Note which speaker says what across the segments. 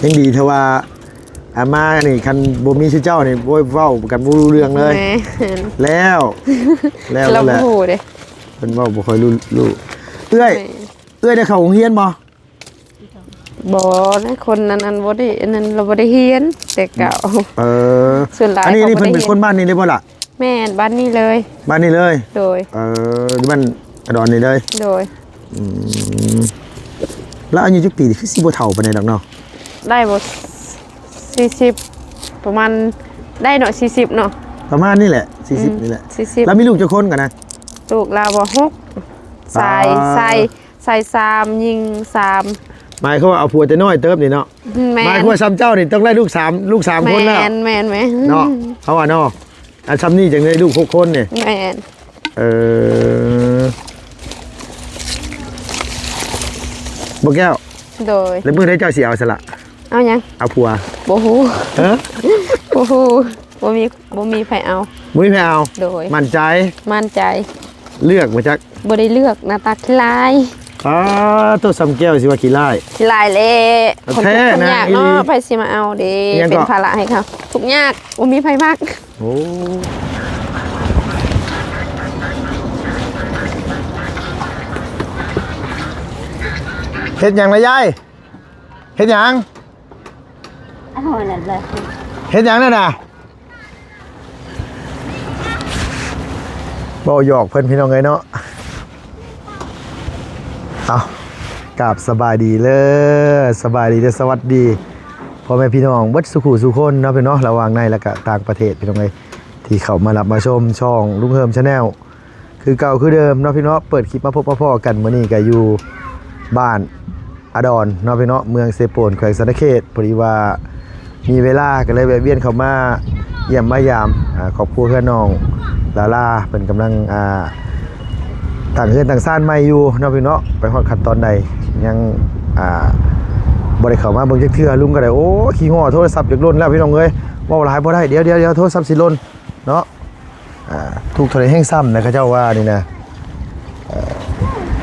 Speaker 1: ยังดีเทว่าอามานี่คันบ่มีชื่อเจ้านี่โว้ยเว้ากันบ่รู้เรื่องเลยแล้ว
Speaker 2: เราบ่ฮู้เด้
Speaker 1: เพิ่นเว้าบ่ค่อยรู้เอื้อยได้เข้าโรงเรียนบ่
Speaker 2: บ่นะคนนั้นบ่ได้อันนั้นเราบ่ได้เรียนแต่เก่าส่วนหลาย
Speaker 1: อันนี้เพิ่นเป็นคนบ้านนี้เลยบ่ล่ะ
Speaker 2: แม่นบ้านนี้เลย
Speaker 1: บ้านนี้เลย
Speaker 2: โดย
Speaker 1: บ้านอดอนนี่เลย
Speaker 2: โดย
Speaker 1: แล้วอายุจักปีคือสิบ่เฒ่าปานใดดอกเนาะ
Speaker 2: ได้บ่40ประมาณได้เนาะ40เนาะ
Speaker 1: ประมาณนี้แหละ40นี่แหละ
Speaker 2: 40
Speaker 1: แล้วมีลูกจักคนกันนะ
Speaker 2: ลูกเราบ่6ใส่3ยิง3
Speaker 1: หมายเขาว่าเอาผัวแต่น้อยเติบนี่เนาะหมายเขาว่าซ้ำเจ้านี่ต้องได้ลูก3คนแล้ว
Speaker 2: แม่น
Speaker 1: เนาะเขาว่าเนาะซ้ำนี่จังได้ลูก6คนนี่
Speaker 2: แม่น
Speaker 1: บ่แก้ว
Speaker 2: โดย
Speaker 1: แล้วมื้อใดเจ้าสิเอาซะละ
Speaker 2: เอาหยัง
Speaker 1: เอาผัว
Speaker 2: บ่ฮู้บ่ฮู้บ่มีไผเอา
Speaker 1: บ่มีไผเอา
Speaker 2: โดย
Speaker 1: มั่นใจเลือกมาจัก
Speaker 2: บ่ได้เลือกหน้าตาขี้ลาย
Speaker 1: ตัวซ้ำแก้วสิว่าขี้ลาย
Speaker 2: เละคนทุกอย่างเนาะไผสิมาเอาเด้เป็นภาระให้เขาทุกยากบ่มีไผมัก
Speaker 1: โอ้เฮ็ดหยังล่ะยายเฮ็ดหยังเฮ็ดหยังนั่นน่ะบ่หยอกเพิ่นพี่น้องเอ้ยเนาะเอากราบสบายดีเลยสบายดีเด้อสวัสดีพ่อแม่พี่น้องเบิดสุขุสุคนเนาะพี่น้องระหว่างในและก็ต่างประเทศพี่น้องเอ้ยที่เข้ามารับมาชมช่องลุงเฮิม Channel คือเก่าคือเดิมเนาะพี่น้องเปิดคลิปมาพบมาพ้อกันมื้อนี้ก็อยู่บ้านอดอนเนาะพี่น้องเมืองเซโปนแขวงสะเขตพอดีว่ามีเวลาก็เลยแวะเวียนเข้ามาเยี่ยมมายามครอบครัวเพื่อนน้องลาเป็นกำลังต่างเฮือนต่างซ่านไม่อยู่เนาะพี่เนาะไปฮอดขั้นตอนใดยังบ่ได้เข้ามาเบิ่งจักเทื่อลุงก็ได้โอ้ขี้ฮ้อโทรศัพท์จักล่นแล้วพี่น้องเอ้ยเว้าหลายบ่ได้เดี๋ยวโทรศัพท์สิล่นเนาะถูกเท่าใดแห่งซ้ำนะเขาเจ้าว่านี่นะ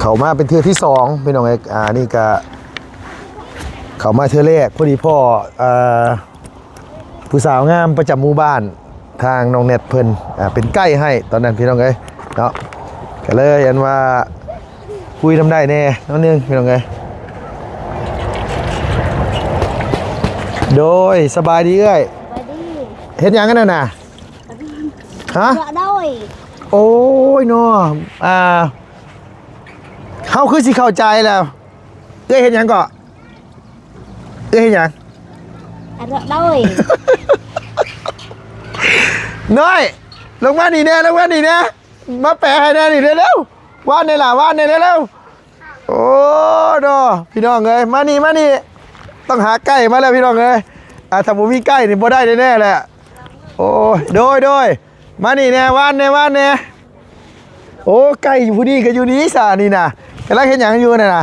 Speaker 1: เข้ามาเป็นเทื่อที่2พี่น้องเอ้ยนี่ก็เข้ามาเทื่อแรกพอดีพ่อผู้สาวงามประจำหมู่บ้านทางน้องเน็ตเพิ่นเป็นใกล้ให้ตอนนั้นพี่น้องเอ้ยเนาะก็เลยอันว่าคุยทำได้แน่น้องนึงพี่น้องเอ้ยโดยสบายดีเอ้ยเฮ็ดหยังกันน่ะฮะโอ้ยเนาะเฮาคือสิเข้าใจแล้วเอ้ยเฮ็ดหยังก็เอ้ยเฮ็ดหยังน้อยลงมานี่แน่มาแปะให้แน่นี่เร็วๆว่านในล่ะว่านในเร็วโอ้ดอพี่น้องเอ้ยมานี่ต้องหาใกล้มาแล้วพี่น้องเอ้ยถ้าบ่มีใกล้นี่บ่ได้แน่ๆแหละโอ้ยโดยมานี่แน่ว่านแน่โอ้ใกล้อยู่ผู้นี้ก็อยู่นี้ซะนี่น่ะกำลังเฮ็ดหยังอยู่น่ะ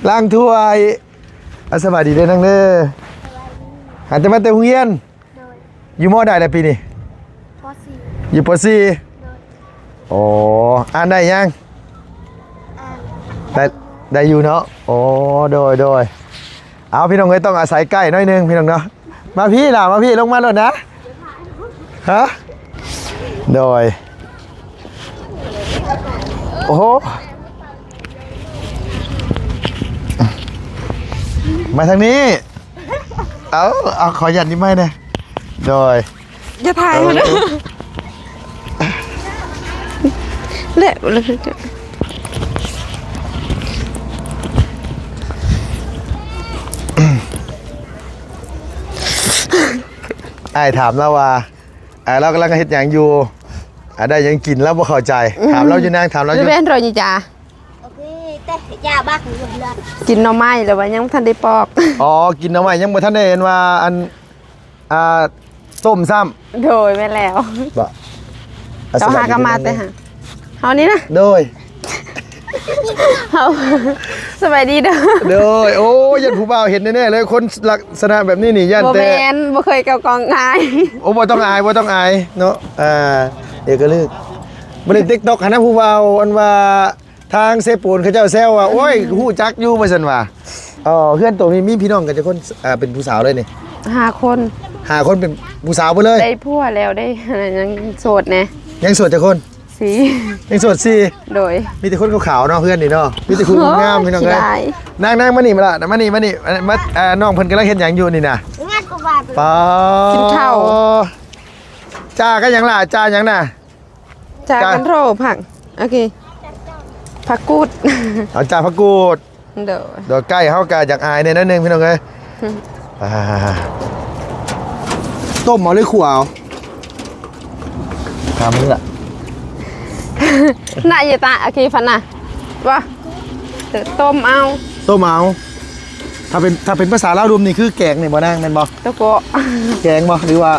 Speaker 1: ล้างถ้วยสวัสดีเด้อนังเด้อหาแต่มาแต่โรงเรียนอยู่มอใดแล้วปีนี้ป.4อยู่ป.4โอ้อ่านได้ยังได้อยู่เนาะโอ้โดยเอาพี่น้องเอ้ยต้องอาศัยใกล้หน่อยนึงพี่น้องเนาะมาพี่ล่ะมาพี่ลงมาแล้วนะฮะโดยโอ้โหมาทางนี้เอาขอหยัดนี่ไม่เนี่ยโดย
Speaker 2: จะถ่ายมันเละ
Speaker 1: ไอ้ถามแล้วว่าเรากำลังเฮ็ดหยังอยู่ได้ยังกินแล้วบ่เข้าใจถามเราอยู่นางถามเราอยู่
Speaker 2: เป็นรอยจ้าโอเคแต่จ้าบักกินหน่อไม้แล้วว่ายังทันได้ปอก
Speaker 1: กินหน่อไม้ยังบ่ทันได้เห็นว่าอันต้มซ้
Speaker 2: ำโดยไม่แล้วเราหากมาแต่หาเฮานี่นะ
Speaker 1: โดย
Speaker 2: เฮาสบายดีเด้อ
Speaker 1: โดยโอ้ยันผู้บ่าวเห็นแน่ๆเลยคนลักษณะแบบนี้นี่ยันแต่
Speaker 2: บ่แม่นบ่เคยเกากองอาย
Speaker 1: โอ้บ่ต้องอายเนาะเอกลึกบ่ได้ TikTok หั่นนะผู้บ่าวอันว่าทางเซปูนเขาเจ้าแซวว่าโอ้ยฮู้จักอยู่ว่าซั่นว่า อ๋อเพื่อนตัวมีพี่น้องกันจะคนเป็นผู้สาวเลยนี่
Speaker 2: 5 คน
Speaker 1: 5 คนเป็นผู้สาวไปเลย
Speaker 2: ได้ผัวแล้วได้ยังโสดแน่
Speaker 1: ยังโสดจะคน
Speaker 2: สี
Speaker 1: ยังโสดสิ
Speaker 2: โดย
Speaker 1: มีแต่คนขาวๆเนาะเพื่อนนี่เนาะมีแต่คุณงามพี่น้องเลย
Speaker 2: ขี้ร้าย
Speaker 1: นั่งมานี่มาละมานี่มาน้องเพิ่นกำลังเฮ็ดหยังอยู่นี่น่ะ
Speaker 3: งานกบาท
Speaker 1: ปา
Speaker 2: กินข้าว
Speaker 1: จ้าก็ยังล่ะจ้ายังน่ะ
Speaker 2: จากกันโทรผักโอเคผักกูด
Speaker 1: เอาจ้าพักกูด
Speaker 2: เด้อ
Speaker 1: เดี๋ยวใกล้เฮากะอยากอายเนี่ยนิดนึงพี่น้องเอ้ยอ่าต้มเอาหรือขั่วเอาทำเมื่อ
Speaker 2: น่าจะตาโอเคฟันน่ะว่าเดี๋ยวต้มเอา
Speaker 1: ต้มเอาถ้าเป็นภาษาลาวรุมนี่คือแกงนี่บ่นางแม่นบ่
Speaker 2: ตะโกะ
Speaker 1: แกงบ่หรือว่า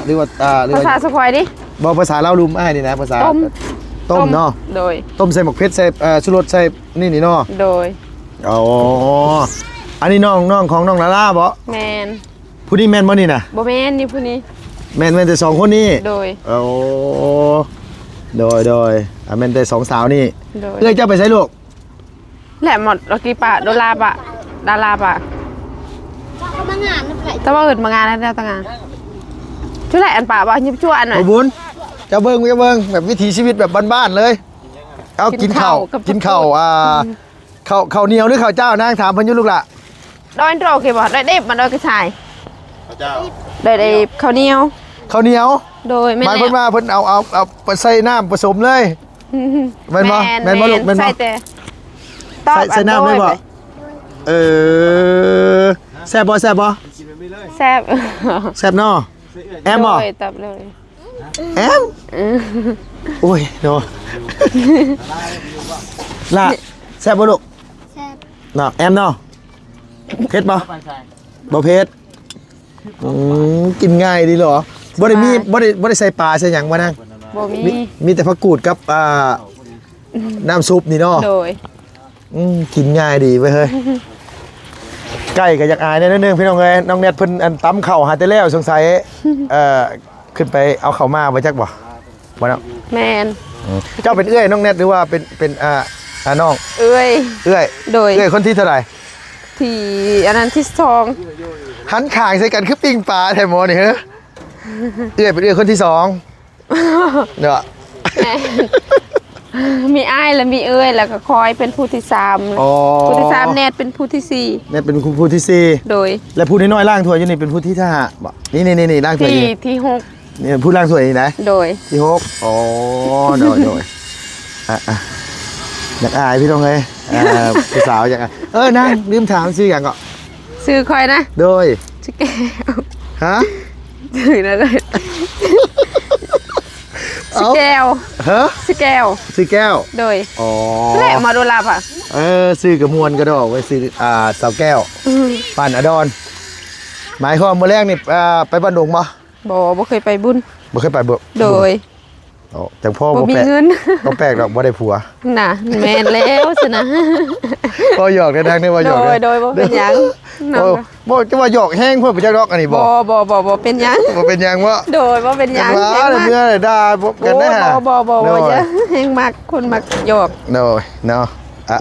Speaker 2: ภาษาสควายดิ
Speaker 1: บ่ภาษาลาวรุมอ้ายนี่นะภาษา
Speaker 2: ต้ม
Speaker 1: ต้มเนาะ
Speaker 2: โดย
Speaker 1: ต้มใส่หมกเพชรใส่ชูรสใส่นี่เนาะ
Speaker 2: โดย
Speaker 1: อ๋ออันนี้น้องของน้องลาล่าบ่
Speaker 2: แมน
Speaker 1: ผู้นี้แม่นบ่นี่น่ะ
Speaker 2: โบแมนนี่ผู้นี้
Speaker 1: แม่นแต่สองคนนี้
Speaker 2: โดย
Speaker 1: โอ้โดยแม่นแต่สองสาวนี่
Speaker 2: โดย
Speaker 1: เอ้ยเจ้าไปใช้ลูก
Speaker 2: แหละหมดโอกีปะโดลาปะดาราปะ
Speaker 3: เขามางานนั่นแหละ
Speaker 2: แต่ว่าอื่นมางานแล้วต่างงานช่วยแหละอันปะว่ายิบชั่วอันหน่อย
Speaker 1: ขอบคุญเจ้าเบิ้งแบบวิถีชีวิตแบบบ้านๆเลย เอากินข้าวกินข้าวข้าวเหนียวหรือข้าวเจ้านางถามเพิ่นอยู่ลูกล่ะ
Speaker 2: ดอยโตรกี่บ่ได้เด็บมาดอยกระชายได้ข้าวเหนียว
Speaker 1: ข้าวเหนียว
Speaker 2: โดย
Speaker 1: หมายเพิ่นว่าเพิ่นเอาไปใส่น้ำผสมเลยแม่นบ่แม่นบ่ลูกแม่นบ่
Speaker 2: ใส่แต่
Speaker 1: ใส่น้ำเลยบ่เออแซ่บบ่
Speaker 2: แซ่บ
Speaker 1: แซ่บเนาะแอมบ่
Speaker 2: โดยตับเลย
Speaker 1: แอมโอ้ยเนาะล่ะแซ่บบ่ลูก
Speaker 3: แซ่บ
Speaker 1: เนาะแอมเนาะเผ็ดบ่บ่เผ็ดกินง่ายดีเหรอบ่ได้ใส่ปลาใส่หยังบ่นาง
Speaker 2: บ่มี
Speaker 1: มีแต่ผักกูดกับน้ำซุปนี่เนาะ
Speaker 2: โดย
Speaker 1: กินง่ายดีเว้ยเฮ้ยไก่ก็อยากอายนิดนึงพี่น้องเอ้ยน้องเน็ตเพิ่นอันตำข้าวหาแต่แล้วสงสัยขึ้นไปเอาข้าวมาบ่จักบ่เนาะ
Speaker 2: แมน
Speaker 1: เจ้าเป็นเอื้อยน้องเน็ตหรือว่าเป็นน้อง
Speaker 2: เอ้ย
Speaker 1: เอื้อย
Speaker 2: โดย
Speaker 1: เอื้อยคนที่เท่าไหร่
Speaker 2: ที่อันนั้นที่สอง
Speaker 1: หันข้างใส่กันคือปิ้งปลาแท้หมอนี่เฮ้ยเอื้อยเป็นเอื้อยคนที่สองเนาะ
Speaker 2: แม่มีอ้ายแล้วมีเอ้ยแล้วก็คอยเป็นผู้ที่สาม
Speaker 1: อ๋อ
Speaker 2: ผู้ที่สามแนทเป็นผู้ที่สี่
Speaker 1: เน็ตเป็นผู้ที่สี่
Speaker 2: โดย
Speaker 1: และผู้น้อยๆล่างถ้วยอยู่นี่เป็นผู้ที่ห้าบ่นี่ล่างถ้วย
Speaker 2: ที่
Speaker 1: อยู่
Speaker 2: ที่หก
Speaker 1: นี่ผู้ล่างถ้วยนี่นะ
Speaker 2: โดย
Speaker 1: ที่หกอ๋อโดยอยากอายพี่น้องเลยผู้สาวอยากอายนั่งลืมถามชื่ออย่างก็
Speaker 2: ซื้อคอยนะ
Speaker 1: โดย
Speaker 2: ชื่อแก้ว
Speaker 1: ฮะ
Speaker 2: ชื่อนะเลยชื่อแก้ว
Speaker 1: ฮะ
Speaker 2: ชื่อแก้ว
Speaker 1: ชื่อแก้ว
Speaker 2: โดย
Speaker 1: อ๋อ
Speaker 2: แหละมาดูลาบอ่ะ
Speaker 1: ซื้อกระมวลกระดอกไว้ซื้อสาวแก้วป่านอดอนหมายความว่าแรกนี่ไปบ้านดงบ่
Speaker 2: บ่เคยไปบุญ
Speaker 1: บ่เคยไปบ่
Speaker 2: โดย
Speaker 1: อ๋อจังพ่อ
Speaker 2: บ่
Speaker 1: บ่
Speaker 2: มี
Speaker 1: แปลก
Speaker 2: เงิน
Speaker 1: บ่แปลกดอกบ่ได้ผัว
Speaker 2: น่ะแม่นแล้วสินะ
Speaker 1: บ่หยอกได้ทางนี้บ่หยอก
Speaker 2: โดยบ่เป็นหยัง
Speaker 1: บ่จะว่าหยอกแห้งเพิ่นไปจักดอกอันนี้บ่
Speaker 2: บ่เป็นหยัง
Speaker 1: บ่เป็นหยังวะ
Speaker 2: โดยบ่เป็นหยัง
Speaker 1: ว่าเมื่อไหร่ด่ากันนะฮะ
Speaker 2: บ่เยอะแฮงมักคนมักหยอก
Speaker 1: โน่เนาะ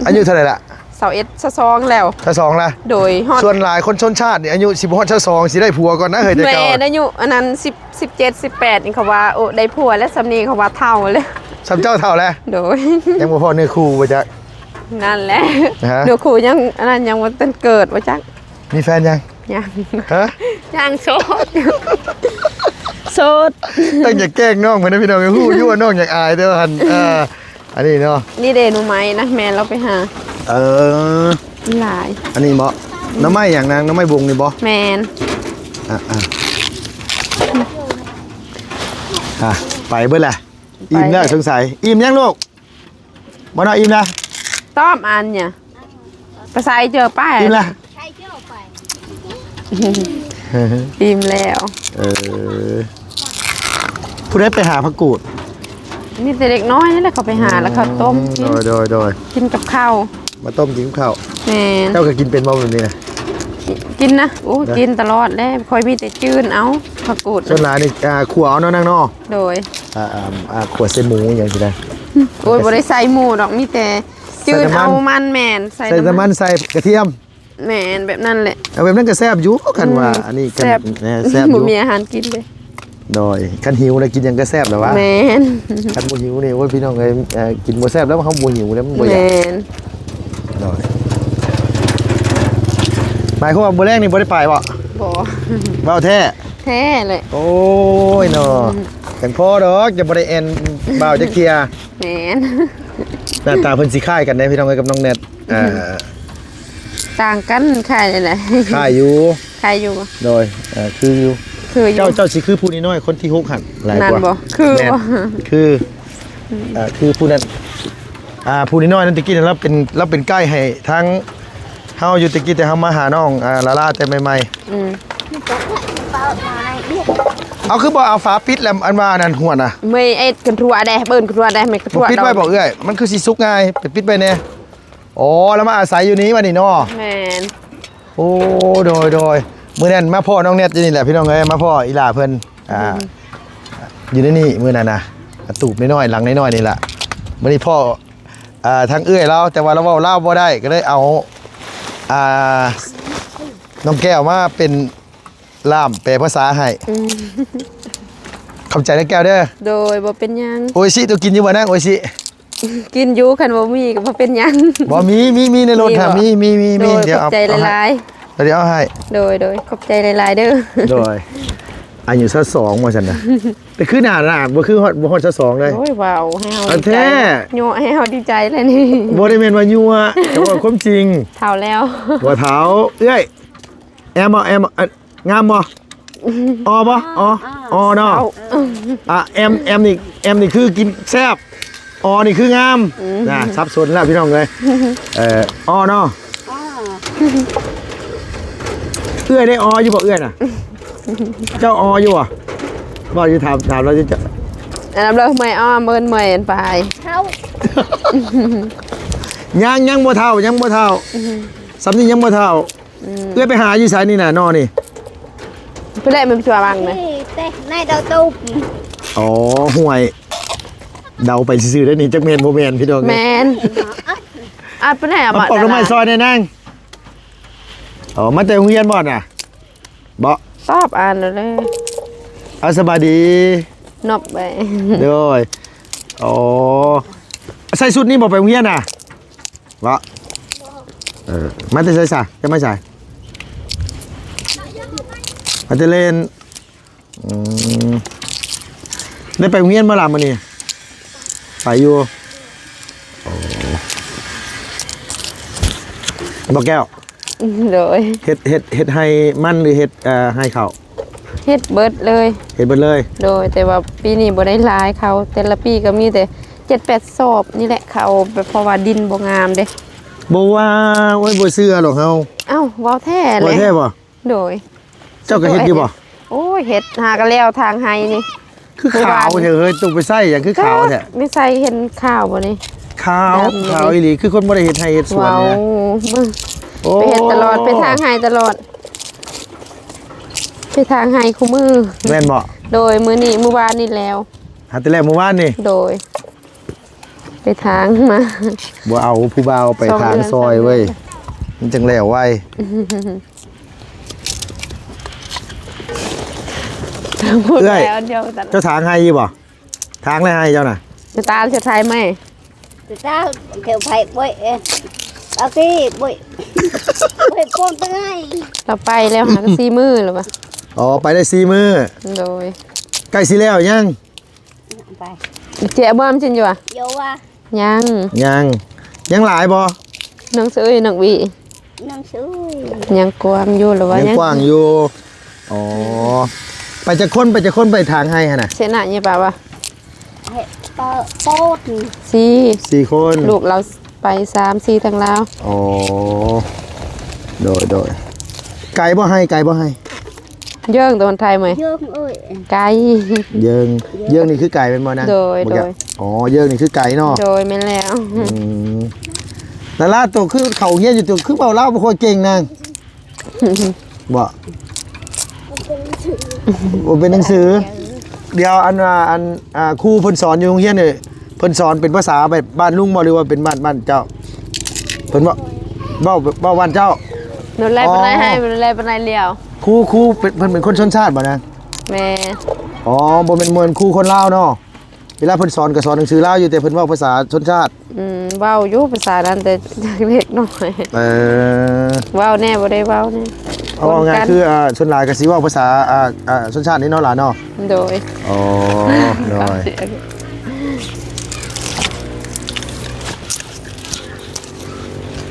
Speaker 1: อายุเท่าไหร่ล่ะ
Speaker 2: เสาเอ็ดสะซองแล้ว
Speaker 1: ถ้าสองล่ะ
Speaker 2: โดยฮอด
Speaker 1: ส่วนหลายคนชนชาตินี่อายุ10ฮอดชา2สิได้ผัวก่อนนะเฮ้ยแต่
Speaker 2: แม่
Speaker 1: เก่า
Speaker 2: อายุอันนั้น10 17 18นี่เขาว่าโอ้ได้ผัวและสำนีเขาว่าเท่าเลย
Speaker 1: สำเจ้าเท่าแล้ว
Speaker 2: โดย
Speaker 1: ยังบ่พอเนื้อคู่บ่จัก
Speaker 2: นั่นแหละ
Speaker 1: ฮะ
Speaker 2: เดี๋ยวครูยังอันนั้นยังวันเต้นเกิดว่าจัก
Speaker 1: มีแฟนยัง
Speaker 2: ยัง
Speaker 1: ฮะ
Speaker 2: ยังโสดโสด
Speaker 1: ตั้งอย่าแกล้งน้องเพิ่นนะพี่น้องฮู้อยู่ว่าน้องอยากอายเด้อหั่นอันนี้เนาะ
Speaker 2: นี่เดนูไหมนะแม่เราไปหา
Speaker 1: เออ
Speaker 2: หลาย
Speaker 1: อันนี้บ่น้ำไม้อย่างนางน้ำไม้บงนี่บ่
Speaker 2: แมน
Speaker 1: ไปเบิดแหละอิ่มแล้วสงสัยอิ่มยังลูกบ่น่าอิ่มนะ
Speaker 2: ต้อมอันเนี่ยภาษาเจอป้าย
Speaker 1: อิ่มละ
Speaker 3: ใช้เที่ยวไป
Speaker 2: อิ่มแล้ว
Speaker 1: ผู้ใดไปหาผักกูด
Speaker 2: มีแต่เด็กน้อยนี่แหละเขาไปหาแล้วเขาต้มกิน
Speaker 1: โดย
Speaker 2: กินกับข้าว
Speaker 1: มาต้มกินข้าว
Speaker 2: แมน
Speaker 1: เจ้าก็กินเป็นบ่แบบนี้นะ
Speaker 2: กินนะโอ้กินตลอดเลยคอยมีแต่จืนเอาผักกูด
Speaker 1: ส่วนหลายนี่ขัวเอาเนาะนางเนาะ
Speaker 2: โดย
Speaker 1: ขัวเส้นหมูอย่างสิได้
Speaker 2: โอ้ยบริใส่หมูดอกมีแต่จืนเอามันแมนใส่
Speaker 1: ใส่น้ำมันใส่กระเทียม
Speaker 2: แม่นแบบนั้นแหละ
Speaker 1: เอาแบบนั้นก็แซ่บอยู่กันว่าอันนี้กัน
Speaker 2: แซ่บ
Speaker 1: แซ่บอ
Speaker 2: บ่
Speaker 1: ยู่
Speaker 2: มีอาหารกินเลย
Speaker 1: โดยคันหิวแล้วกินหยังก็แซ่บแล้ววะ
Speaker 2: แม่น
Speaker 1: คันบ่หิวนี่โอ้ยพี่น้องเอ้ยกินบ่แซ่บแล้วเขาบ่หิวแล้วมันบ่อยาก
Speaker 2: แม่น
Speaker 1: โดยหมายความว่ามื้อแรกนี่บ่ได้ไปบ่
Speaker 2: บ่
Speaker 1: เว้าแท้
Speaker 2: แท้เลย
Speaker 1: โอ้ยเนาะกันพอดอกจะบ่ได้แอนบ่าวจักเที่ย
Speaker 2: แม่น
Speaker 1: หน้าตาเพิ่นสิคล้ายกันได้พี่น้องเอ้ยกับน้องแนท
Speaker 2: ต่างกันค่ายนี่แหละ
Speaker 1: คล้ายอยู่
Speaker 2: ค่ายอยู่
Speaker 1: โดยคืออยู่
Speaker 2: คืออยู่
Speaker 1: เจ้าสิคือผู้น้อยๆคนที่6หั่นหลาย
Speaker 2: นั่น
Speaker 1: กว่า
Speaker 2: บ่คือ
Speaker 1: แม่น
Speaker 2: บ่
Speaker 1: คือผู้นั้นผู้น้อยๆนั่นตะกี้เราเป็นใกล้ให้ทั้งเฮาอยู่ตะกี้แต่เฮามาหาน้องลาล่าแต่ใหม่
Speaker 2: อืม
Speaker 3: เปล่ามาในเบี้ย
Speaker 1: ๆเอาคือบ่เอาฝาปิดแล้วอันว่านั่นหัวน่ะ
Speaker 2: ไม่ไอ้กันทั่วได้เบิ่นกันทั่วได้ไม่กัน
Speaker 1: บ่
Speaker 2: ทั่ว
Speaker 1: ปิดไว้บ่เอ้ยมันคือสิสุกง่ายไปปิดไว้แน่อ๋อแล้วมาอาศัยอยู่นี้มานี่เนาะ
Speaker 2: แม่น
Speaker 1: โอ้โดยมื้อนั้นมาพ่อน้องเน็ตอยู่นี่แหละพี่น้องเอ้ยมาพ่ออีหล่าเพิ่นอยู่ในนี่มื้อนั้นน่ะตูบน้อยๆหลังน้อยๆนี่ล่ะมื้อนี้พ่อทางเอื้อยเราแต่ว่าเราเว้าลาวบ่ได้ก็เลยเอาน้องแก้วมาเป็นล่ามแปลภาษาให้ขอบใจนะแก้วเด้อ
Speaker 2: โดยบ่เป็นหยัง
Speaker 1: โออิชิตัวกินอยู่บ่นั่งโออิชิ
Speaker 2: กินอยู่คันบ่มีก็บ่เป็นหยัง
Speaker 1: บ่มีในรถค่ะมี
Speaker 2: โดย
Speaker 1: เดี๋ยว
Speaker 2: ขอ
Speaker 1: เอา
Speaker 2: บใจหลาย
Speaker 1: เดี๋ยวเอาให้
Speaker 2: ๆโดยขอบใจหลายๆเด้อ
Speaker 1: โดยอายุสัก2ว่าซั่นน่ะแต่คือหน้าบ่คือบ่ฮอดสัก2เลย
Speaker 2: โอ้ยว้าวให้เฮา
Speaker 1: อัน
Speaker 2: ดี
Speaker 1: แท้
Speaker 2: ใจโยให้เฮาดีใจเลยนี่
Speaker 1: บ่ได้แม่นว่ายั่วแต่ว่าความจริง
Speaker 2: เท่าแล้ว
Speaker 1: บ่เฒ่าเอ้ยแอมงามบ่อบ่อเนาะ
Speaker 2: เอา
Speaker 1: แอมนี่คือกินแซ่บนี่คืองามนะสับสนแล้วพี่น้องเลยเนาะเอื้อยได้อยู่บ่เอื้อยน่ะเจ้าอยู่บ่บ่อยู่ถามเราจะ
Speaker 2: อันนั้นเลยไม่อ้อมเบิ่นเมื่อยอันไป
Speaker 3: เขา
Speaker 1: ยังบ่เฒ่าสำนี้ยังบ่เฒ่าเอื้อยไปหาอยู่ไสนี่น่ะนอนี่
Speaker 2: เพิ่นได้มันชัวบังนะ
Speaker 3: เต้ในดาวตุก
Speaker 1: อ๋อห่วยเดาไปซื่อๆได้นี่จักแม่นบ่แม่นพี่น้อง
Speaker 2: แม่นอัดเพิ่นให้เอา
Speaker 1: มา
Speaker 2: มา
Speaker 1: ปอกน้ำไม้ซอยแน่นางมาแต่โรงเรียนบ่น่ะบ่
Speaker 2: ชอบอ่านแล้วเลย
Speaker 1: สบายดี
Speaker 2: นบไป
Speaker 1: เด้อใส่ชุดนี้บ่ไปโรงเรียนน่ะบ่มาแต่ใส่ซะจะไม่ใส่มาแต่เล่นได้ไปโรงเรียนมาล่ะมื้อนี้ไปอยู่บ่แก้ว
Speaker 2: โดย
Speaker 1: เฮ็ดให้มันหรือเฮ็ดให้เขา
Speaker 2: เฮ็ดเบิดเลย
Speaker 1: เฮ็ดเบิดเลย
Speaker 2: โดยแต่ว่าปีนี้บ่ได้หลายเขาแต่ละปีก็มีแต่7-8สอบนี่แหละเขาแบบเพราะว่าดินบ่งามเด้
Speaker 1: บ่ว่าโอ้ยบ่เชื่อหรอกเฮา
Speaker 2: เอ้าเว้าแท้เล
Speaker 1: บ่
Speaker 2: ย
Speaker 1: แท้บ่
Speaker 2: โดย
Speaker 1: เจ้าก็เฮ็ดอยู่บ่
Speaker 2: โอ้ยเฮ็ดหากันแล้วทางไห้นี่
Speaker 1: คือขาวเถอะเฮ้ยต้องไปใส่อย่างคือขาวแท้
Speaker 2: ไม่ใส่เห็นข้าวบ่นี่
Speaker 1: ขาวอีหลีคือคนบ่ได้เฮ็ดให้เฮ็ดสวน
Speaker 2: ว้าว
Speaker 1: เนี่ย
Speaker 2: มึง
Speaker 1: โอ้
Speaker 2: ไปเฮ็ดตลอดไปทางไห้ตลอดไปทางไห้คู่มือ
Speaker 1: แม่นบ่
Speaker 2: โดยมื้อนี้มื้อวานนี่แล้ว
Speaker 1: หาแต่แรกเมื่อวานนี่
Speaker 2: โดย ไปทางมา
Speaker 1: บ่เอาผู้บ่าวไปทางซอยเว้ยมันจังแล้วไว้
Speaker 2: พูด
Speaker 1: เอ้ย
Speaker 2: แล้วเดียวกัน
Speaker 1: เจ้าทางให้อยู่บ่ทางแล้วให้เจ้าน่ะ
Speaker 2: จะตาจะทายไหม
Speaker 3: từ ta kiểu phải bội tao cái bội bội con tới ngay
Speaker 2: เราไปแล้วหากัน4มื้อแล้วบ่
Speaker 1: อ๋อไปได้4มื้อ
Speaker 2: โดย
Speaker 1: ใกล้สิแล้วยัง
Speaker 3: phải
Speaker 2: เจ๊บ่มจินอยู่อ่ะ
Speaker 3: vô qua
Speaker 1: ยังหลายบ่
Speaker 2: หนังสือหนังบี
Speaker 3: năm suối
Speaker 2: ยังกวางอยู่หรือว่า
Speaker 1: ยังกว้างอยู่อ๋อไปจะค้นไปทางให้หั่นน่ะ
Speaker 2: เสนาเนี่ยป่าวะ
Speaker 3: bột
Speaker 2: 4
Speaker 1: 4 คน
Speaker 2: ลูกเราไป3-4ทางลาว
Speaker 1: อ๋อโดยไก่บ่ให้
Speaker 2: เยิ่งตัวคนไทยไหม
Speaker 3: dương ơi
Speaker 2: ไกล
Speaker 1: เยิงนี่คือไก่เป็นบ่นะ
Speaker 2: โดย
Speaker 1: บ่แกอ๋อเยิงนี่คือไก่เนาะ
Speaker 2: โดยแม่นแล้ว
Speaker 1: แล้วล่าตัวคือเขาเฮียอยู่ตัวคือเบาเล่าบ่ค่อยเก่งนางบ่บ่เป็นหนังสือ เดี๋ยวอันครูเพิ่นสอนอยู่โรงเรียนนี่เพิ่นสอนเป็นภาษาแบบบ้านลุงบ่หรือว่าเป็นบ้านเจ้าเพิ่นเว้าบ้านเจ้า
Speaker 2: ดูแลปานใดให้ดูแลปานใดเลี้ยว
Speaker 1: ครูเป็นคนชนชาติบ่นะ
Speaker 2: แม่
Speaker 1: อ๋อบ่เป็นเหมือนครูคนลาวเนาะเวลาเพิ่นสอนก็สอนหนังสือลาวอยู่แต่เพิ่นเว้าภาษาชนชาติ
Speaker 2: เว้าอยู่ภาษานั้นแต่เล็กน้อย เว้าแน่บ่ได้เว้าแน่
Speaker 1: เอาง่ายคือชนหลายก็สิเว้าภาษาชนชาตินี่เนาะหลานเนาะ
Speaker 2: โดย
Speaker 1: อ๋อโดย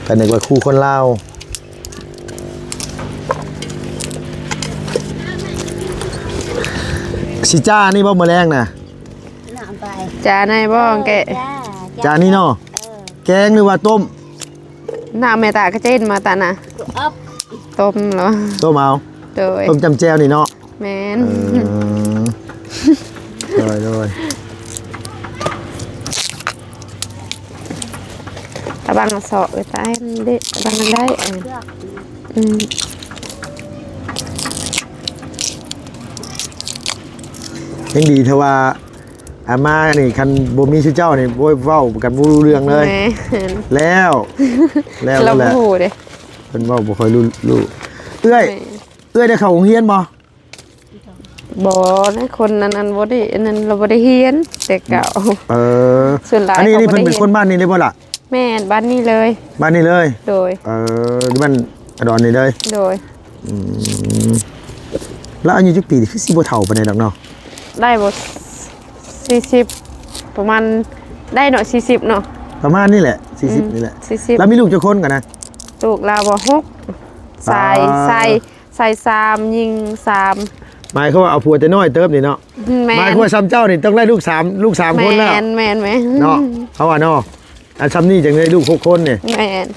Speaker 1: ก็นึกว่าครูคนลาวสิจ้านี่บ่มื้อแรงน่ะ
Speaker 3: น้ำไป
Speaker 2: จาในบ้องแกะ
Speaker 1: จานนี้เนาะแกงหรือว่าต้ม
Speaker 2: หน้าแม่ตากระเจนมาตานะ
Speaker 3: อ๊อบ
Speaker 2: ต้มเหรอ
Speaker 1: ต้มเอา
Speaker 2: โดย
Speaker 1: ต้มจำแจ่วนี่เนาะ
Speaker 2: แม่น
Speaker 1: โดย
Speaker 2: ตะบังเสาะตายเด็ดตะบังมันได้อืม
Speaker 1: ยังดีเทว่าอาม่านี่คันบ่มีชื่อเจ้านี่โว้ยเว้ากันบ่รู้เรื่องเลย
Speaker 2: แม่น
Speaker 1: แล้ว
Speaker 2: เรา
Speaker 1: แหละ
Speaker 2: พูดเด้
Speaker 1: เพิ่นเว้าบ่ค่อยรู้เอ้ยได้เข้าโรงเรียนบ่
Speaker 2: บ่นะคนนั้นบ่ได้อันนั้นเราบ่ได้เฮียนแต่เก่า
Speaker 1: เออ
Speaker 2: ส่วนหลาย
Speaker 1: อันนี้
Speaker 2: เขาบ่
Speaker 1: เพิ่น
Speaker 2: ได้
Speaker 1: เป็น
Speaker 2: เรียน
Speaker 1: คนบ้านนี้ได้บ่ล่ะ
Speaker 2: แม่นบ้านนี้เลย
Speaker 1: บ้านนี้เลย
Speaker 2: โดย
Speaker 1: ที่บ้านอดอนนี่เลย
Speaker 2: โดย
Speaker 1: แล้วอายุจักปีนี่คือสิบ่เฒ่าปานใดดอกเนาะ
Speaker 2: ได้บ่40ประมาณได้เนาะ40เนาะ
Speaker 1: ประมาณนี้แหละ40นี่แหละ
Speaker 2: 40
Speaker 1: แล้วมีลูกจักคนกันนะ
Speaker 2: ลูกเราบ่ฮกใส่3ยิง3
Speaker 1: หมายเขามว่าเอาผัวแต่น้อยเติบนี่เนาะ
Speaker 2: แม่
Speaker 1: หมายความว่าซ้ำเจ้านี่ต้องได้ลูก3คนแล้ว
Speaker 2: แม่น
Speaker 1: เนาะเขาว่าเนาะอันซ้ำนี่จังได้ลูก6คนนี่
Speaker 2: แม่น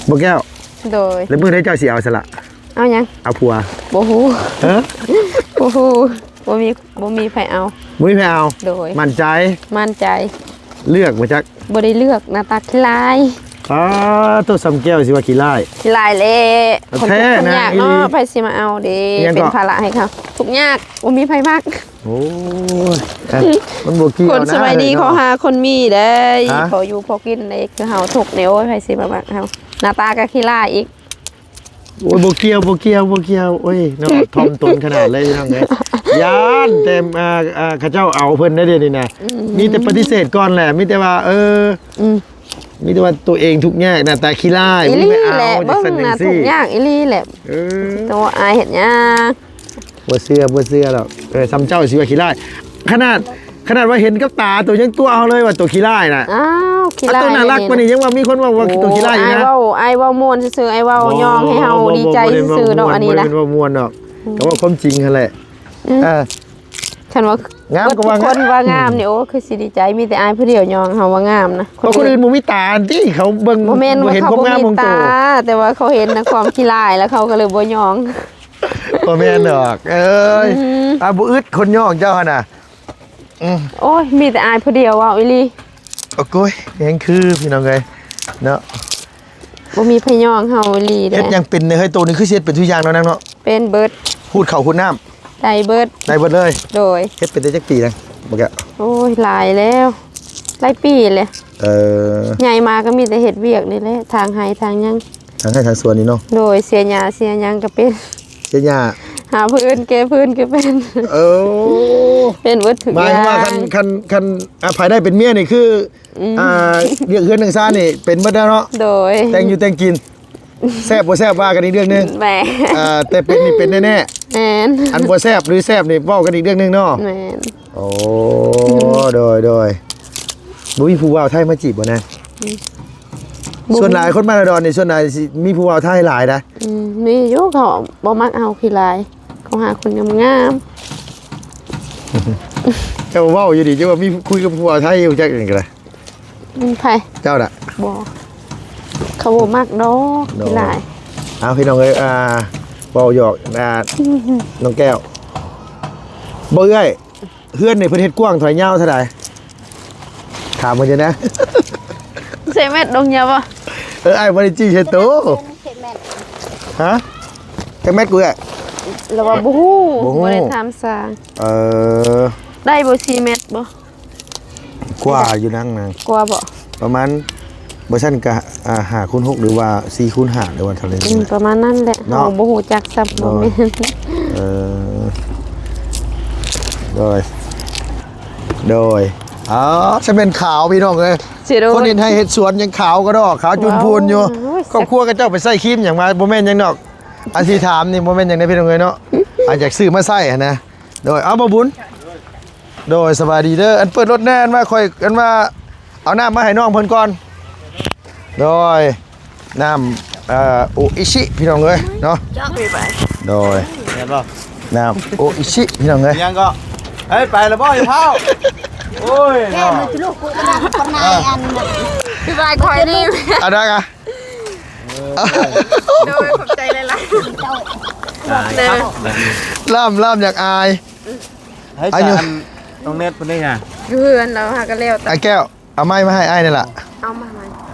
Speaker 1: บ่แก้ว
Speaker 2: โดย
Speaker 1: แล้วมื้อใดเจ้าสิเอาซะละ
Speaker 2: เอายัง
Speaker 1: เอาผัว
Speaker 2: บ่ฮู้
Speaker 1: ฮะ
Speaker 2: บ่ฮู้บ่มีไผเอา
Speaker 1: บ่มีแพ้เอา
Speaker 2: โดย
Speaker 1: มั่นใจ
Speaker 2: มั่นใจ
Speaker 1: เลือกมาจัก
Speaker 2: บ่ได้เลือกหน้าตาคล้าย
Speaker 1: ตัวซ้ำแก้วสิว่าขี้ร้าย
Speaker 2: คล้ายเละคน
Speaker 1: แท้
Speaker 2: ทุก
Speaker 1: นะ
Speaker 2: ยาก
Speaker 1: อีหลี
Speaker 2: เนาะไผสิมาเอาเด้
Speaker 1: ยังก็
Speaker 2: เป็นภาระให้เขาทุกยากบ่มีไผมัก
Speaker 1: โอ้ยมันบ่เกี่ยว
Speaker 2: คน
Speaker 1: นะ
Speaker 2: สมัยดีเขาหาคนมีได้
Speaker 1: ฮะ
Speaker 2: พออยู่พอกินได้คือเฮาทุกข์เนี่ยโอ้ยไผสิมามักเฮาหน้าตาก็ขี้ร้ายอีก
Speaker 1: โอ้ยบ่เกี่ยวโอ้ยเนาะทอมตนขนาดเลยน้องเอ้ยยานแต่เขาเจ้าเอาเพิ่นได้เดี๋ยวนี้นะมีแต่ปฏิเสธก่อนแหละมีแต่ว่ามีแต่ว่าตัวเองทุกข์ยากหน้าตาขี้ร้าย
Speaker 2: อีห
Speaker 1: ไม่
Speaker 2: ลี
Speaker 1: เอา
Speaker 2: แหละ
Speaker 1: จั
Speaker 2: เบิ่
Speaker 1: ก
Speaker 2: ง
Speaker 1: ซั่นจั
Speaker 2: น่ะ
Speaker 1: ง
Speaker 2: ทุ
Speaker 1: ซี่
Speaker 2: กข์ยากอีหลีแหละ
Speaker 1: เออ
Speaker 2: ตัวอายเฮ็ดหยัง
Speaker 1: บ่เชื่อหรอกซ้ำเจ้าสิว่าขี้ร้ายขนาดว่าเห็นกับตาตัวยังตัวเอาเลยว่าตัวขี้ร้ายน่ะ
Speaker 2: อ้าวขี้
Speaker 1: อ่ะ
Speaker 2: ร้าย
Speaker 1: ตัวน่ารักกว่านี้ยังว่ามีคนว่าตัวขี้ร้ายอยู่นะ
Speaker 2: ไอ้เว้าม่วนซื่อๆไอ้เว้ายองให้เฮาดีใจซื่อๆดอกอันนี้นะ
Speaker 1: บ่เป็นว่ามวนดอกก็ว่าความจริงนั่นแหละเออ
Speaker 2: คันว่าง
Speaker 1: ามก็
Speaker 2: ทุก
Speaker 1: ว่างาม
Speaker 2: คนว่างามนี่โอ้คือสิดีใจมีแต่อายผู้เดียวยองเฮาว่างามนะ
Speaker 1: เพราะคนอื่นบ่มีตาที่เขาเบิ่ง
Speaker 2: บ่แม่นว่า
Speaker 1: เห็น
Speaker 2: เขา
Speaker 1: ความ
Speaker 2: บ่
Speaker 1: งาม
Speaker 2: มี
Speaker 1: ของตั
Speaker 2: ตาว แต่ว่าเขาเห็นนะความขี้ลายแล้วเขาก็เลยบ่ยอง
Speaker 1: บ่แม่นดอกเอ้ยบ่อึดคนย่องเจ้าหั่นน่ะ
Speaker 2: โอ้ยมีแต่อายผู้เดียวว่าวอีหลี
Speaker 1: โอ้โกยยังคือพี่น้องเอ้ยเนาะ
Speaker 2: บ่มีไผยองเฮาอีหลีเด้
Speaker 1: เฮ็ดยังเป็นเฮ้ยตัวนี้คือสิเฮ็ดเป็นทุกอย่างแล้วนางเนาะ
Speaker 2: เป็นเบิด
Speaker 1: พูดเข้าพูดน้ำ
Speaker 2: ได้เบิด
Speaker 1: ได้เบิดเลย
Speaker 2: โดย
Speaker 1: เฮ็ดเป็นได้จักปีนะบ่แก
Speaker 2: โอ้ยหลายแล้วหลายปีเลย
Speaker 1: เออ
Speaker 2: ใหญ่มาก็มีแต่เฮ็ดเวียกนี่แหละทางไห้ทางหยัง
Speaker 1: ทางให้ทางสวนนี่เนาะ
Speaker 2: โดยเสียหญ้าเสียหยังก็เป็น
Speaker 1: เจ้าหญ้า
Speaker 2: หาพื้นแก้พื้นก็เป็น
Speaker 1: เออ
Speaker 2: เป็นเบิดทุก
Speaker 1: หมา
Speaker 2: อย
Speaker 1: ความว่า
Speaker 2: ย่าง
Speaker 1: คันภายได้เป็นเมียนี่คือเรียกเฮือนหนึ่งซ่านี่เป็นเบิดแล้วเนาะ
Speaker 2: โดย
Speaker 1: แต่งอยู่แต่งกินแซ่บบ่แซ่บว่ากันอีกเรื่องหนึง
Speaker 2: แหม
Speaker 1: แต่เป็นนี่เป็นแน่
Speaker 2: แม่น
Speaker 1: ๆอันบ่แซ่บหรือแซ่บนี่เว้ากันอีกเรื่องหนึงเนาะ
Speaker 2: แม่น
Speaker 1: โอ้โดยบ่มีผู้เว้าไทยมาจีบบ่นะส่วนหลายคนมาดอนนี่ส่วนหลายสิมีผู้เว้าไทยหลายนะ
Speaker 2: มีอยู่เขาบ่มักเอาขี้ลายเขาหาคนงาม
Speaker 1: เจ้าเว้าอยู่ดิเจ้าว่ามีคุยกับผู้เว้าไทยอยู่จักอย่างก็ได้
Speaker 2: ๆไผ
Speaker 1: เจ้าน่ะ
Speaker 2: บ่เขาบ่มักดอกขี้ลาย
Speaker 1: เอาพี่น้องเอ้ยเว้าหยอกน้องแก้วบ่เอ้ยเฮือนนี่เพิ่นเฮ็ดกว้างเท่าไหร่ยาวเท่าใดถามเพิ่นจะนะ
Speaker 2: เซเม็ดดงยาบ่
Speaker 1: ไอ้บริจีเชโต
Speaker 3: เห็ดแม่น
Speaker 1: ฮะจักแม็ดกูอ่ะ
Speaker 2: แล้วว่าบ่ฮู้
Speaker 1: บ่ฮู้
Speaker 2: บ่ได้ถามสร้าง
Speaker 1: เออ
Speaker 2: ได้บ่4เม็ดบ่
Speaker 1: กว่าอยู่นั่งนะ
Speaker 2: กว่าบ่
Speaker 1: ประมาณบ่ซั่นก็5คูณ6หรือว่า4คูณ5หรือว่าเท่าไหร่
Speaker 2: ประมาณนั้นแหละเฮาบ่ฮู้จักซับบ่แม่น
Speaker 1: โดยฉันเป็นขาวพี่น้องเอ้ย
Speaker 2: สิโด
Speaker 1: คนเห็นให้เฮ็ดสวนยังขาวก็ดอกขาวจุนพูนอยู่ครอบครัวก็เจ้าไปใส่ครีมหยังมาบ่แม่นหยังดอกอันที่ถามนี่บ่แม่นหยังได้พี่น้องเอ้ยเนาะอาจจะซื้อมาใส่หั่นนะโดยเอาบ่บุญโดยสบายดีเด้ออันเปิดรถแน่นว่าค่อยอันว่าเอาน้ำมาให้น้องเพิ่นก่อนโดยน้ำโออิชิพี่น้องเอ้ยเนาะโดย
Speaker 4: เห็นป่ะ
Speaker 1: น้ำโออิชิพี่น้องเอ้ย
Speaker 4: ยังก็เฮ้ยไปแล้วบ่อย่าเผาโอ้ย
Speaker 3: แก้มือลูกกูก็ได้คนนายอัน
Speaker 2: พี่บายคอยนี่
Speaker 1: เอาได้กะ
Speaker 2: โดยขอบใจหลาย
Speaker 3: เจ้า
Speaker 1: ล่ำอยากอาย
Speaker 4: ให้จานตรงเน็ตเป็นได้ไง
Speaker 2: ๆอยู่เฮือนแล้วหากันแล้ว
Speaker 1: ไอ้แก้วเอาไม้มาให้ไอ้นี่แหละ
Speaker 2: เอามา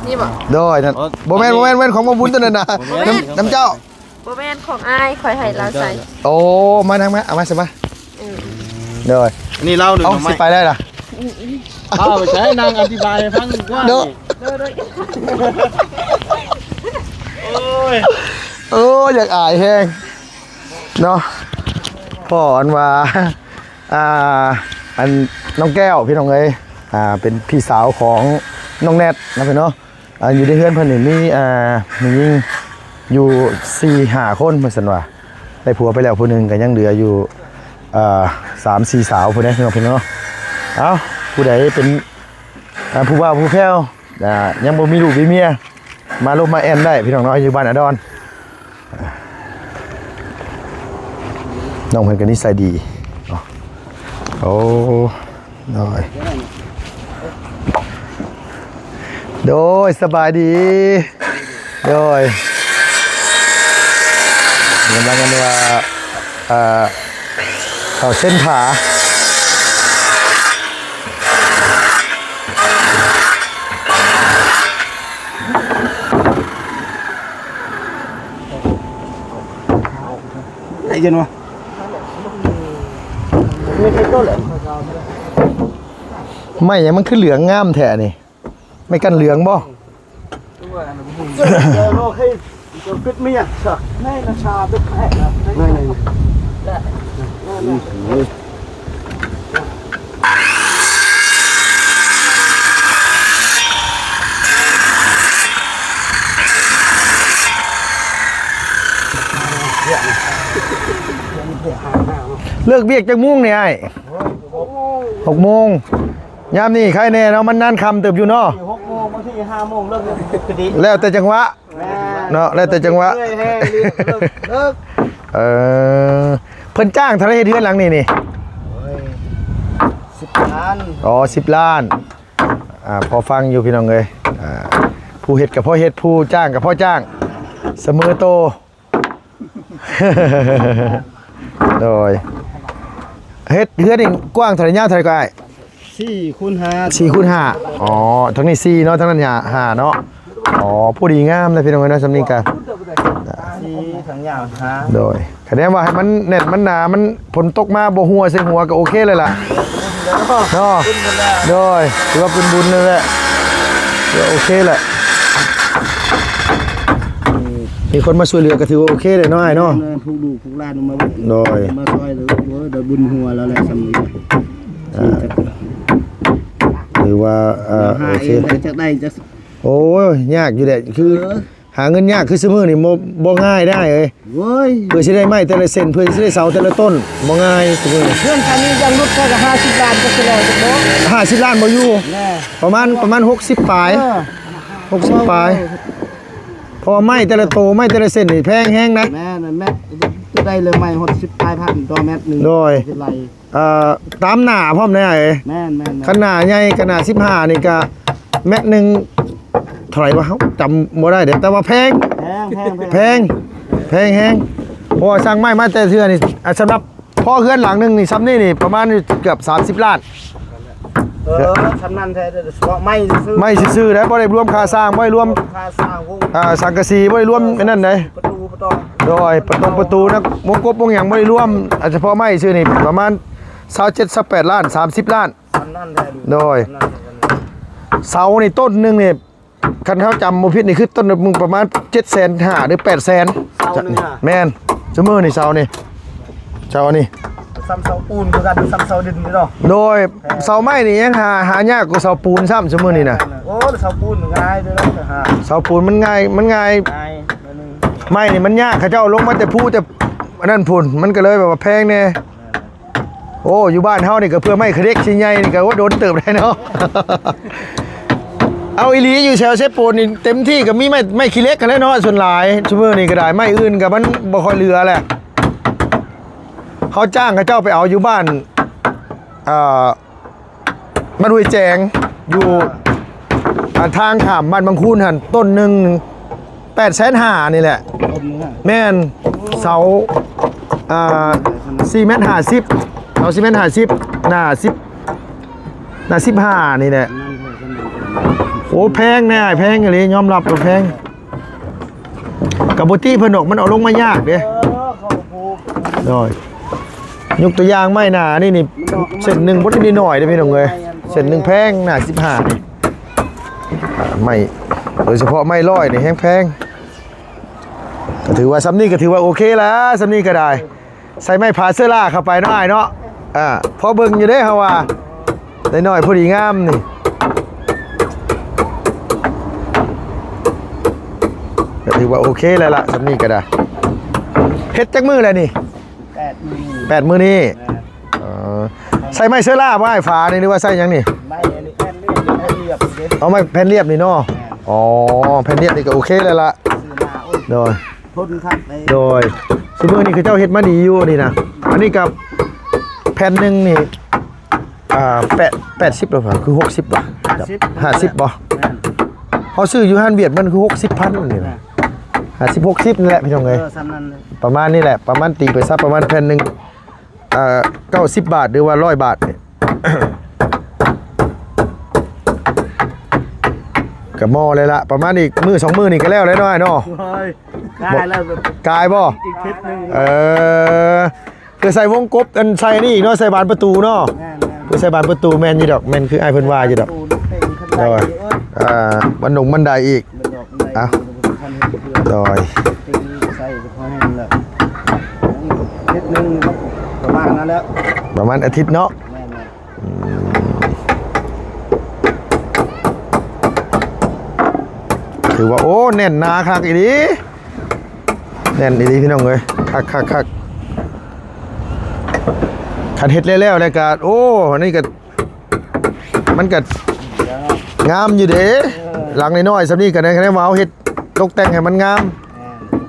Speaker 2: นี่บ่
Speaker 1: โดยนั่นโบแมนเว้นของมาบุญตัวนั้นนะน้ำเจ้า
Speaker 2: บ่แม่นของอ้ายคอยให้เราใส่
Speaker 1: โอ้มานั่งมาเอามาสิมาโดย
Speaker 4: นี่เล่าหนึ่ง
Speaker 1: เอา
Speaker 4: ทำไม
Speaker 1: สิไปได้ล่ะ
Speaker 4: เอาไปใช้นางอธิบายให้ฟังว่า
Speaker 1: เด้อ
Speaker 4: โอ้ย
Speaker 1: โอ้อยากอายแห้งเนาะพ่ออันว่าอันน้องแก้วพี่น้องเอ้ยเป็นพี่สาวของน้องแนทนะพี่เนาะอยู่ในเฮือนเพิ่นนี่มีมียิ่งอยู่4-5คนเพิ่นซั่นว่าได้ผัวไปแล้วผู้หนึงก็ยังเหลืออยู่3-4 สาวผู้ใดพี่น้องพี่เนาะเอ้าผู้ใดเป็นผู้บ่าวผู้แพ้วยังบ่มีลูกมีเมียมาลบมาแอนได้พี่น้องเนาะอยู่บ้านอดอนน้องเพิ่นก็นิสัยดีเนาะโอ้โดยสบายดีโดยกำลังกันว่าเขาเส้นผา
Speaker 4: ไอ้ยันวะ
Speaker 1: ไม่ยังมันคือเหลืองงามแท้นี่ไม่กันเหลืองบ่
Speaker 4: เจอโลกให้เจอปิดเมียสักไม่นาชาปิดแพ้ไม่
Speaker 1: เลิกเบียกจากมุ่งนี่ไอ้6 โมงยามนี่ใครแน่เนาะมันนานคำเติบอยู่เนาะ
Speaker 4: 6 โมงบางที5 โมงเลิกพอดี
Speaker 1: แล้วแต่จังหวะเนาะแล้วแต่จังหวะ
Speaker 4: เลิก
Speaker 1: เพิ่นจ้างเท่าไหร่เฮ็ดเฮือนหลังนี่นี่
Speaker 4: 10 ล้าน
Speaker 1: อ๋อ10 ล้านพอฟังอยู่พี่น้องเอ้ยผู้เฮ็ดกับพ่อเฮ็ดผู้จ้างกับพ่อจ้างเสมอโต โดยเฮ็ดเฮือนนี่กว้างเท่าไหร่ยาวเท่าไหร่ก็ได้
Speaker 4: 4 คูณ
Speaker 1: 4 คูณ 5อ๋อทั้งนี้4เนาะทั้งนั้น5เนาะอ๋อผู้ดีงามเลยพี่น้องเอ้ยเนาะสำนี้ก็
Speaker 4: 4ทั้งยาว5
Speaker 1: โดยคะแนนว่าให้มันแน่นมันหนามันฝนตกมาบ่หัวใส่หัวก็โอเคเลยล่ะเนาะโดยถือว่าเป็นบุญเลยแหละก็โอเคแหละมีคนมาช่วยเหลือก็ถือว่าโอเคเลยเนาะไอ้เนาะ
Speaker 4: ผู้ลูกผู้หลานมา
Speaker 1: โดย
Speaker 4: มาซอยหรือเดี๋ยวบุญหัวแล้วแหละสำนึก
Speaker 1: หรือว่าโอเค
Speaker 4: จะได้จะ
Speaker 1: โอ้ยยากอยู่แหละคือหาเงินยากคือซื้อมือนี่บ่ง่ายได้เลย
Speaker 4: เว้ย
Speaker 1: เพื่อสิได้ไม้แต่ละเส้นเพื่อสิได้เสาแต่ละต้นบ่ง่ายซื้อมือ
Speaker 4: เพื่อนคันนี้ยังรุดแค่50 ล้านก็แล้วจะบอก
Speaker 1: 50 ล้านบ่อยู่
Speaker 4: แน่
Speaker 1: ประมาณ60ปลาย60ปลายพอไม้แต่ละโตไม้แต่ละเส้นนี่แพงแฮงนะ
Speaker 4: แม่แม่จะได้เลยใหม่60ปลายพันต่อเม็ดนึง
Speaker 1: โดย
Speaker 4: เป็นไร
Speaker 1: ตามหน้าพร้อมได้ไอ้
Speaker 4: แม่น
Speaker 1: ขนาดใหญ่ขนาด15นี่ก็เม็ดหนึงเท่าไหร่วะเฮาจำบ่ได้เด้แต่ว่าแพงแพงแฮงเพราะว่าสร้างไม้มาแต่เทื่อนี่สำหรับพ่อเฮือนหลังหนึงนี่ซ้ำนี่นี่ประมาณเกือบ30 ล้าน
Speaker 4: ชำนาญแท้เฉพาะไม่ซื้อ
Speaker 1: ไม่ซื่อๆนะบ่ได้รวมค่าสร้างบ่ได้รวม
Speaker 4: ค่าสร้างวง
Speaker 1: สังกะสีบ่ได้รวมอันนั้นเด้
Speaker 4: ประตู
Speaker 1: โดยประตูนะวงกบวงหยังบ่ได้รวมเฉพาะไม้ซื่อนี่ประมาณ27-28 ล้าน30 ล้าน
Speaker 4: ชำนาญแท้
Speaker 1: โดย เสานี่ต้นหนึงนี่คันเขาจำบ่ผิดนี่คือต้นมึงประมาณ700,000หรือ800,000
Speaker 4: เสาหนึ่งอะ
Speaker 1: แม่นซุมื้อนี่เสานี่เสานี่
Speaker 4: ซ้ำเสาปูนคือกันซ้ำเสาดินนี่เนาะ
Speaker 1: โดยเสาไม้นี่ยังหายากกว่าเสาปูนซ้ำซุมื้อนี่น่ะ
Speaker 4: โอ้เสาปูนง่ายด้วยนะฮะ
Speaker 1: เสาปูนมันง่าย
Speaker 4: ง่ายนึง
Speaker 1: ไม้นี่มันยากเขาเจ้าลงมาแต่ภูแต่อันนั้นพุ่นมันก็เลยแบบว่าแพงแน่โอ้อยู่บ้านเฮานี่ก็เพื่อไม้เคเล็กชิ้นใหญ่นี่ก็ว่าโดนเติบได้เนาะ เอาอีหลีอยู่แถวเซปูนนี่เต็มที่ก็มีไม้ขี้เล็กกันแล้วเนาะส่วนหลายซุมื้อนี่ก็ได้ไม้อื่นก็มันบ่ค่อยเหลือแหละเขาจ้างเขาเจ้าไปเอาอยู่บ้านบ้านห้วยแจงอยู่ทางข้ามบ้านบางคูนหั่นต้นหนึง850,000นี่แหละ
Speaker 4: ต้นนึงอ่ะ
Speaker 1: แม่นเสา4 เมตร 50เสา4 เมตร 50หน้า15นี่แหละโอ้แพงแน่แพงเลยยอมรับว่าแพงกับบุตี้เพิ่นออกมันเอาลงมายากเด้
Speaker 4: เขาผูก
Speaker 1: โดยยกตัวอย่างไม้หน้านี่เส้นหนึ่งบ่ได้นิดหน่อยเด้อพี่น้องเอ้ยเส้นหนึ่งแพงหน้า15นี่ไม้โดยเฉพาะไม้ร้อยนี่แพงก็ถือว่าซ้ำนี่ก็ถือว่าโอเคแล้วซ้ำนี่ก็ได้ใส่ไม้พาเสื้อล่าเข้าไปเนาะอ้ายเนาะพอเบิ่งอยู่เด้เฮาว่าได้น้อยพอดีงามนี่ก็ถือว่าโอเคแล้วล่ะซ้ำนี่ก็ได้เฮ็ดจักมื้อแล้วนี่
Speaker 4: 8 มือ
Speaker 1: 8 มื้อนี้ใส่ไม้เสื้อล่าบ่อ้ายฝานี่หรือว่าใส่หยังนี่
Speaker 4: ไม่อันนี้แผ่นเรียบเด็ด
Speaker 1: เอาไม้แผ่นเรียบนี่เนาะอ๋อแผ่นเรียบนี่ก็โอเคแล้วล่ะ
Speaker 4: ซื้อมาโอ้ย
Speaker 1: โดย
Speaker 4: ทนครับใน
Speaker 1: โดยซุมื้อนี้คือเจ้าเฮ็ดมาดีอยู่นี่นะอันนี้กับแผ่นหนึงนี่80แล้วป่ะคือ60บ่50บ่เขาซื้ออยู่ห้านเวียดมันคือ60,000นี่นะ50 60นี่แหละพี่น้องเอ้ย
Speaker 4: ซ้ำนั้นเลย
Speaker 1: ประมาณนี้แหละประมาณตีไปซะประมาณแผ่นหนึง90 บาทหรือว่า100 บาทนี่ กับหม้อเลยละประมาณอีกมื้อ2มื้อนี่ก็แล้วแล้วน้อยเนาะ
Speaker 4: โอ้ยได้แล้วแบบ
Speaker 1: กายบ่
Speaker 4: อีกทิศหนึง
Speaker 1: คือใส่วงกบอันใส่นี่อีกเนาะใส่บานประตูเนาะ
Speaker 4: แม่น
Speaker 1: คือใส่บานประตูแม่นอยู่ดอกแม่นคือไอ้ายเพิ่นว่าอยู่ดอก
Speaker 4: ตูนเพ่งขึ้นไปโอ้ย
Speaker 1: บันดงบันไดอีก
Speaker 4: มันดอกมันได้
Speaker 1: อ่ะ
Speaker 4: ทันเห็นเพื่อน
Speaker 1: ดอย
Speaker 4: เพ่งใส่พอแห้งแล้วทิศหนึงก็ประมาณนั้นแล้ว
Speaker 1: ประมาณอาทิตย์เนาะ
Speaker 4: แม่น
Speaker 1: ถือว่าโอ้แน่นหนาคักอีหลีแน่นอีหลีพี่น้องเอ้ยคักคันเฮ็ดแล้วๆแล้วก็โอ้นี่ก็มันก็งามอยู่เด้หลังน้อยๆซำนี้ก็ได้ว่าเอาเฮ็ดตกแต่งให้มันงาม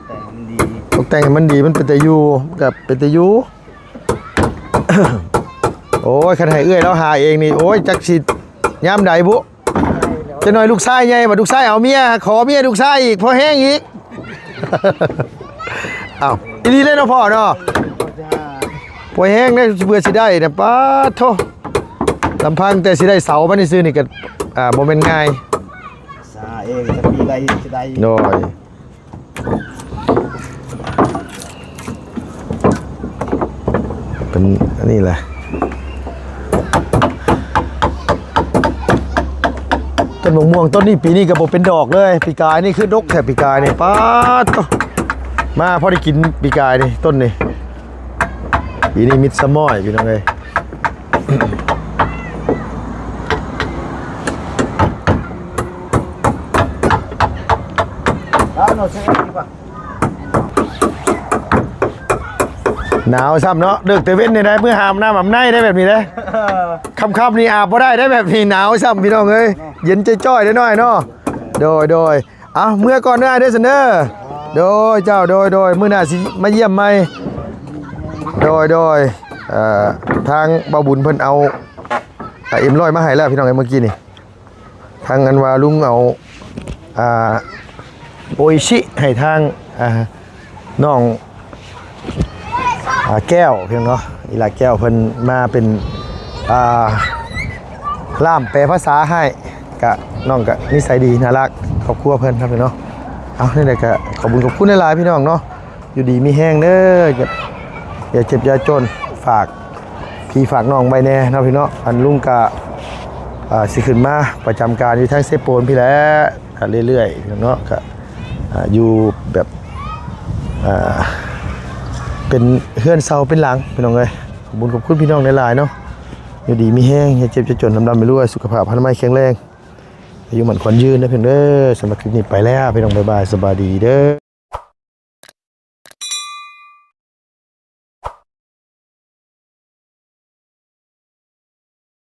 Speaker 4: แต่มันดี
Speaker 1: ตกแต่งให้มันดีมันเป็นแต่อยู่กับเป็นแต่อยู่ โอ้ยคันให้เอื้อยแล้วหาเองนี่โอ้ยจักสิยามใดบุจะหน่อยลูกชายใหญ่บ่ลูกชายเอาเมียขอเมียลูกชายอีกพอแห้งอีก อ้าวอีนี่เล่นเนาะพ่อเนาะพอแห้งได้เบื่อสิได้น่ะป๊าดโธลำพังแต่สิได้เสามันนี่ซื้อนี่ก็บ่แม่นง่าย
Speaker 4: สาเองจะปีไรจะได้
Speaker 1: โดยเป็นอันนี้แหละต้นมะม่วงต้นนี้ปีนี้ก็บ่เป็นดอกเลยปีกายนี่คือดกแค่ปีกายนี่ป๊าดโธมาพอได้กินปีกายนี่ต้นนี่ปีนี้มิดสมอยพี่น้องเอ้ย
Speaker 4: เอาหน่อยสิดีกว่า
Speaker 1: หนาวซ้ำเนาะเลิกแต่เว้นนี่ได้เมื่อหามน้ำอาบในได้แบบนี้เลยค่ำๆนี่อาบบ่ได้แบบนี้หนาวซ้ำพี่น้องเอ้ยเย็นจ้อยๆได้หน่อยเนาะโดยเอาเมื่อก่อนเด้อไอ้เด้อซันเด้อโดยเจ้าโดยมื้อหน้าสิมาเยี่ยมใหม่โดยทางเบาบุญเพิ่นเอาเอ็มร้อยมาให้แล้วพี่น้องเอ้ยเมื่อกี้นี่ทางอันว่าลุงเอาโออิชิให้ทางน้องแก้วเพียงเนาะอีหลาแก้วเพิ่นมาเป็นล่ามแปลภาษาให้กะน้องกะนิสัยดีน่ารักครอบครัวเพิ่นครับเนาะเอานี่แหละก็ขอบคุณหลายๆพี่น้องเนาะอยู่ดีมีแห้งเด้ออย่าเจ็บอย่าจนฝากพี่ฝากน้องไว้แน่เนาะพี่เนาะอันลุงกะ สิขึ้นมาประจำการอยู่ทางเซโปนพี่แหล้วเรื่อยๆเนาะก็อยู่แบบเป็นเฮือนเซาเป็นหลังพี่น้องเอ้ยขอบคุณพี่น้องหลายๆเนาะอยู่ดีมีแห้งอย่าเจ็บจะจนลำๆไปด้วยสุขภาพพนามัยแข็งแรงอายุหมันขวัญยืนนะเพียงเด้อสำหรับคลิปนี้ไปแล้วพี่น้องบ๊ายบายสบายดีเด้อ